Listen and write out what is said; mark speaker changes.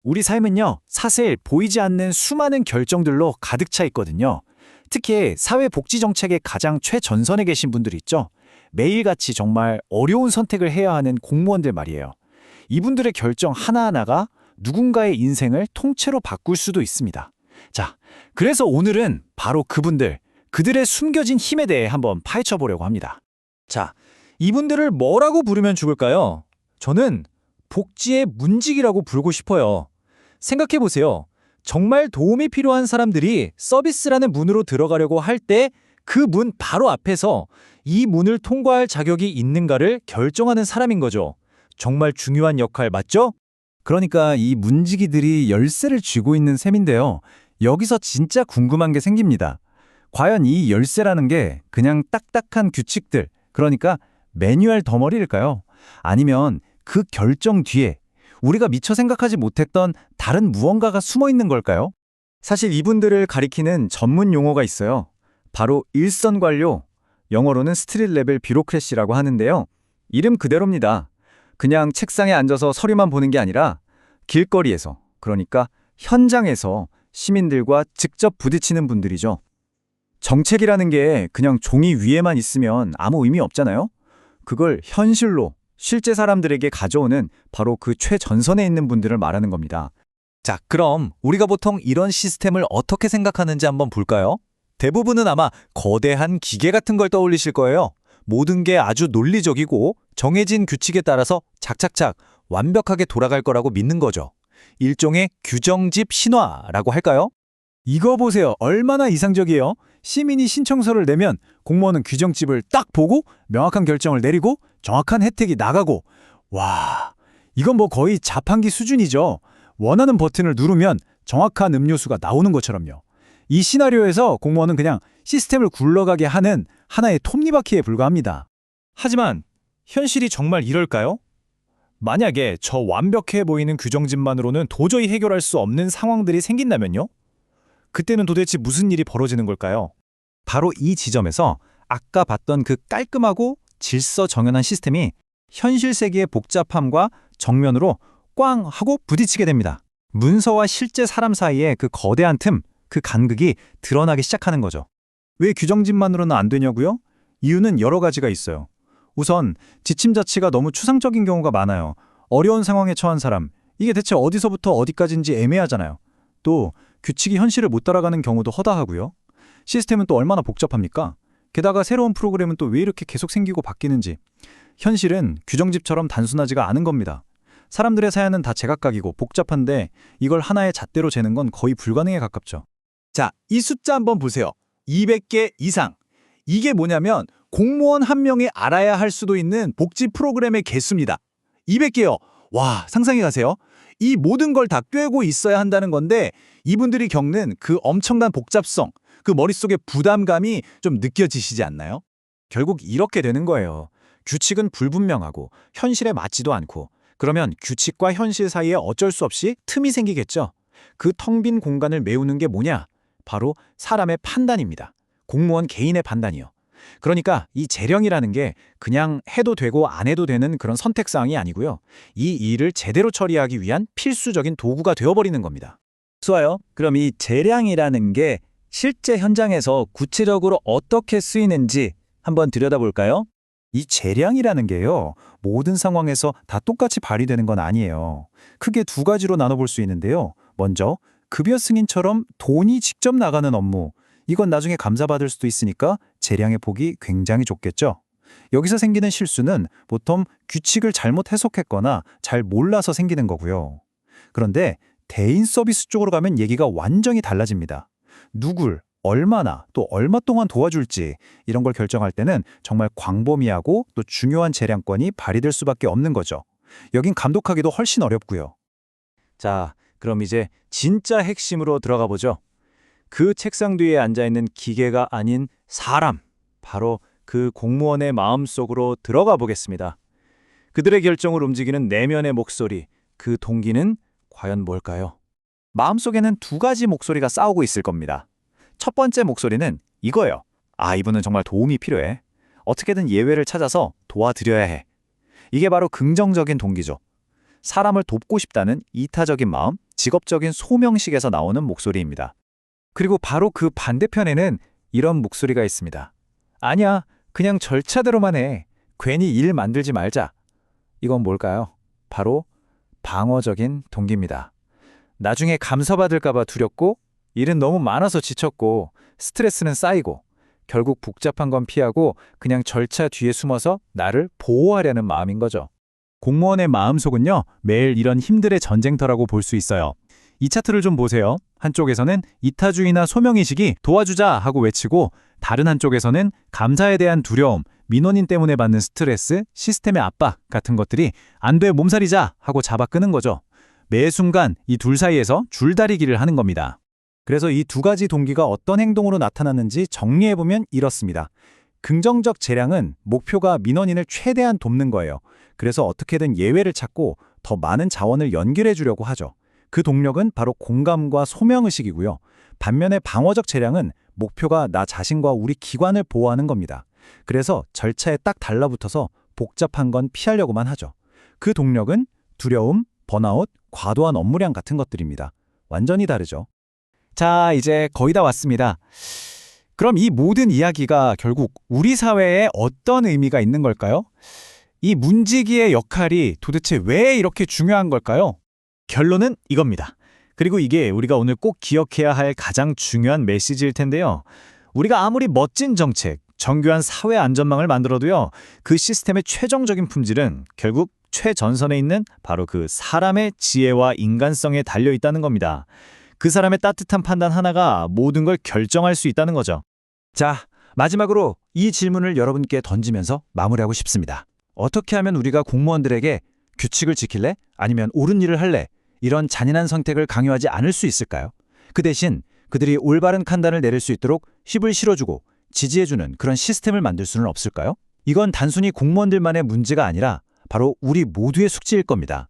Speaker 1: 우리 삶은요, 사실 보이지 않는 수많은 결정들로 가득 차 있거든요. 특히 사회복지정책의 가장 최전선에 계신 분들 있죠. 매일같이 정말 어려운 선택을 해야 하는 공무원들 말이에요. 이분들의 결정 하나하나가 누군가의 인생을 통째로 바꿀 수도 있습니다. 자, 그래서 오늘은 바로 그들의 숨겨진 힘에 대해 한번 파헤쳐 보려고 합니다.
Speaker 2: 자, 이분들을 뭐라고 부르면 좋을까요? 저는 복지의 문직이라고 부르고 싶어요. 생각해보세요. 정말 도움이 필요한 사람들이 서비스라는 문으로 들어가려고 할 때 그 문 바로 앞에서 이 문을 통과할 자격이 있는가를 결정하는 사람인 거죠. 정말 중요한 역할 맞죠?
Speaker 3: 그러니까 이 문지기들이 열쇠를 쥐고 있는 셈인데요. 여기서 진짜 궁금한 게 생깁니다. 과연 이 열쇠라는 게 그냥 딱딱한 규칙들, 그러니까 매뉴얼 덩어리일까요? 아니면 그 결정 뒤에 우리가 미처 생각하지 못했던 다른 무언가가 숨어 있는 걸까요?
Speaker 2: 사실 이분들을 가리키는 전문 용어가 있어요. 바로 일선 관료, 영어로는 스트릿 레벨 뷰로크래시라고 하는데요. 이름 그대로입니다. 그냥 책상에 앉아서 서류만 보는 게 아니라 길거리에서, 그러니까 현장에서 시민들과 직접 부딪히는 분들이죠. 정책이라는 게 그냥 종이 위에만 있으면 아무 의미 없잖아요. 그걸 현실로, 실제 사람들에게 가져오는 바로 그 최전선에 있는 분들을 말하는 겁니다. 자, 그럼 우리가 보통 이런 시스템을 어떻게 생각하는지 한번 볼까요? 대부분은 아마 거대한 기계 같은 걸 떠올리실 거예요. 모든 게 아주 논리적이고 정해진 규칙에 따라서 착착착 완벽하게 돌아갈 거라고 믿는 거죠. 일종의 규정집 신화라고 할까요?
Speaker 3: 이거 보세요. 얼마나 이상적이에요. 시민이 신청서를 내면 공무원은 규정집을 딱 보고 명확한 결정을 내리고 정확한 혜택이 나가고, 와, 이건 뭐 거의 자판기 수준이죠. 원하는 버튼을 누르면 정확한 음료수가 나오는 것처럼요. 이 시나리오에서 공무원은 그냥 시스템을 굴러가게 하는 하나의 톱니바퀴에 불과합니다.
Speaker 2: 하지만 현실이 정말 이럴까요? 만약에 저 완벽해 보이는 규정집만으로는 도저히 해결할 수 없는 상황들이 생긴다면요? 그때는 도대체 무슨 일이 벌어지는 걸까요?
Speaker 3: 바로 이 지점에서 아까 봤던 그 깔끔하고 질서 정연한 시스템이 현실 세계의 복잡함과 정면으로 꽝 하고 부딪히게 됩니다. 문서와 실제 사람 사이의 그 거대한 틈, 그 간극이 드러나기 시작하는 거죠. 왜 규정집만으로는 안 되냐고요? 이유는 여러 가지가 있어요. 우선 지침 자체가 너무 추상적인 경우가 많아요. 어려운 상황에 처한 사람, 이게 대체 어디서부터 어디까지인지 애매하잖아요. 또 규칙이 현실을 못 따라가는 경우도 허다하고요. 시스템은 또 얼마나 복잡합니까? 게다가 새로운 프로그램은 또 왜 이렇게 계속 생기고 바뀌는지. 현실은 규정집처럼 단순하지가 않은 겁니다. 사람들의 사연은 다 제각각이고 복잡한데 이걸 하나의 잣대로 재는 건 거의 불가능에 가깝죠.
Speaker 2: 자, 이 숫자 한번 보세요. 200개 이상. 이게 뭐냐면 공무원 한 명이 알아야 할 수도 있는 복지 프로그램의 개수입니다. 200개요. 와, 상상해 가세요. 이 모든 걸 다 꿰고 있어야 한다는 건데 이분들이 겪는 그 엄청난 복잡성, 그 머릿속의 부담감이 좀 느껴지시지 않나요?
Speaker 1: 결국 이렇게 되는 거예요. 규칙은 불분명하고 현실에 맞지도 않고, 그러면 규칙과 현실 사이에 어쩔 수 없이 틈이 생기겠죠. 그 텅 빈 공간을 메우는 게 뭐냐? 바로 사람의 판단입니다. 공무원 개인의 판단이요. 그러니까 이 재령이라는 게 그냥 해도 되고 안 해도 되는 그런 선택사항이 아니고요. 이 일을 제대로 처리하기 위한 필수적인 도구가 되어버리는 겁니다.
Speaker 2: 좋아요. 그럼 이 재량이라는 게 실제 현장에서 구체적으로 어떻게 쓰이는지 한번 들여다볼까요?
Speaker 3: 이 재량이라는 게요, 모든 상황에서 다 똑같이 발휘되는 건 아니에요. 크게 두 가지로 나눠볼 수 있는데요. 먼저 급여 승인처럼 돈이 직접 나가는 업무, 이건 나중에 감사받을 수도 있으니까 재량의 폭이 굉장히 좁겠죠. 여기서 생기는 실수는 보통 규칙을 잘못 해석했거나 잘 몰라서 생기는 거고요. 그런데 대인 서비스 쪽으로 가면 얘기가 완전히 달라집니다. 누굴, 얼마나, 또 얼마 동안 도와줄지 이런 걸 결정할 때는 정말 광범위하고 또 중요한 재량권이 발휘될 수밖에 없는 거죠. 여긴 감독하기도 훨씬 어렵고요.
Speaker 2: 자, 그럼 이제 진짜 핵심으로 들어가 보죠. 그 책상 뒤에 앉아있는 기계가 아닌 사람, 바로 그 공무원의 마음속으로 들어가 보겠습니다. 그들의 결정을 움직이는 내면의 목소리, 그 동기는 과연 뭘까요?
Speaker 1: 마음속에는 두 가지 목소리가 싸우고 있을 겁니다. 첫 번째 목소리는 이거예요. 아, 이분은 정말 도움이 필요해. 어떻게든 예외를 찾아서 도와드려야 해. 이게 바로 긍정적인 동기죠.
Speaker 2: 사람을 돕고 싶다는 이타적인 마음, 직업적인 소명식에서 나오는 목소리입니다. 그리고 바로 그 반대편에는 이런 목소리가 있습니다. 아니야, 그냥 절차대로만 해. 괜히 일 만들지 말자. 이건 뭘까요? 바로 방어적인 동기입니다. 나중에 감사받을까봐 두렵고, 일은 너무 많아서 지쳤고, 스트레스는 쌓이고, 결국 복잡한 건 피하고 그냥 절차 뒤에 숨어서 나를 보호하려는 마음인 거죠.
Speaker 3: 공무원의 마음속은요, 매일 이런 힘들의 전쟁터라고 볼 수 있어요. 이 차트를 좀 보세요. 한쪽에서는 이타주의나 소명의식이 도와주자 하고 외치고, 다른 한쪽에서는 감사에 대한 두려움, 민원인 때문에 받는 스트레스, 시스템의 압박 같은 것들이 안 돼 몸살이자 하고 잡아 끄는 거죠. 매 순간 이 둘 사이에서 줄다리기를 하는 겁니다.
Speaker 2: 그래서 이 두 가지 동기가 어떤 행동으로 나타나는지 정리해보면 이렇습니다. 긍정적 재량은 목표가 민원인을 최대한 돕는 거예요. 그래서 어떻게든 예외를 찾고 더 많은 자원을 연결해 주려고 하죠. 그 동력은 바로 공감과 소명의식이고요. 반면에 방어적 재량은 목표가 나 자신과 우리 기관을 보호하는 겁니다. 그래서 절차에 딱 달라붙어서 복잡한 건 피하려고만 하죠. 그 동력은 두려움, 번아웃, 과도한 업무량 같은 것들입니다. 완전히 다르죠.
Speaker 3: 자, 이제 거의 다 왔습니다. 그럼 이 모든 이야기가 결국 우리 사회에 어떤 의미가 있는 걸까요? 이 문지기의 역할이 도대체 왜 이렇게 중요한 걸까요? 결론은 이겁니다. 그리고 이게 우리가 오늘 꼭 기억해야 할 가장 중요한 메시지일 텐데요. 우리가 아무리 멋진 정책, 정교한 사회 안전망을 만들어도요, 그 시스템의 최종적인 품질은 결국 최전선에 있는 바로 그 사람의 지혜와 인간성에 달려 있다는 겁니다. 그 사람의 따뜻한 판단 하나가 모든 걸 결정할 수 있다는 거죠. 자, 마지막으로 이 질문을 여러분께 던지면서 마무리하고 싶습니다. 어떻게 하면 우리가 공무원들에게 규칙을 지킬래? 아니면 옳은 일을 할래? 이런 잔인한 선택을 강요하지 않을 수 있을까요? 그 대신 그들이 올바른 판단을 내릴 수 있도록 힘을 실어주고 지지해주는 그런 시스템을 만들 수는 없을까요? 이건 단순히 공무원들만의 문제가 아니라 바로 우리 모두의 숙제일 겁니다.